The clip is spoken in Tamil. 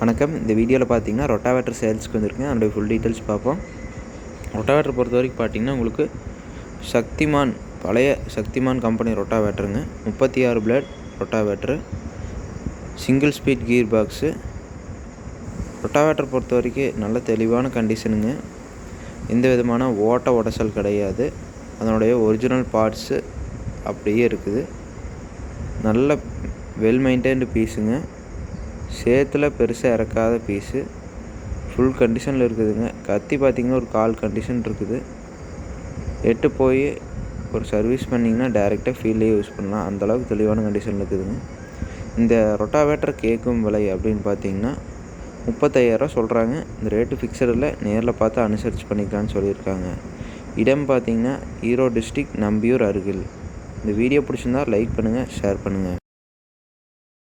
வணக்கம். இந்த வீடியோவில் பார்த்தீங்கன்னா ரொட்டாவேட்டர் சேல்ஸ்க்கு வந்திருக்குங்க. அதனுடைய ஃபுல் டீட்டெயில்ஸ் பார்ப்போம். ரொட்டாவேட்டர் பொறுத்த வரைக்கும் பார்த்தீங்கன்னா உங்களுக்கு சக்திமான், பழைய சக்திமான் கம்பெனி ரொட்டாவேட்டருங்க. 36 blade rotavator, single speed gear box. Rotavator பொறுத்த வரைக்கும் நல்ல தெளிவான கண்டிஷனுங்க. எந்த விதமான ஓட்ட உடசல் கிடையாது. அதனுடைய ஒரிஜினல் பார்ட்ஸு அப்படியே இருக்குது. நல்ல வெல் மெயின்டைன்டு பீஸுங்க. சேத்துல பெருசாக இறக்காத பீஸு, ஃபுல் கண்டிஷனில் இருக்குதுங்க. கத்தி பார்த்திங்கன்னா ஒரு கால் கண்டிஷன் இருக்குது. எட்டு போய் ஒரு சர்வீஸ் பண்ணிங்கன்னா டேரெக்டாக ஃபீல்ட்லேயே யூஸ் பண்ணலாம். அந்தளவுக்கு தெளிவான கண்டிஷனில் இருக்குதுங்க. இந்த ரொட்டாவேட்டர் கேட்கும் விலை அப்படின்னு பார்த்தீங்கன்னா 35,000 சொல்கிறாங்க. இந்த ரேட்டு ஃபிக்ஸடில், நேரில் பார்த்து அனுசரித்து பண்ணிக்கலான்னு சொல்லியிருக்காங்க. இடம் பார்த்திங்கன்னா ஈரோடு டிஸ்ட்ரிக்ட், நம்பியூர் அருகில். இந்த வீடியோ பிடிச்சிருந்தா லைக் பண்ணுங்கள், ஷேர் பண்ணுங்கள்.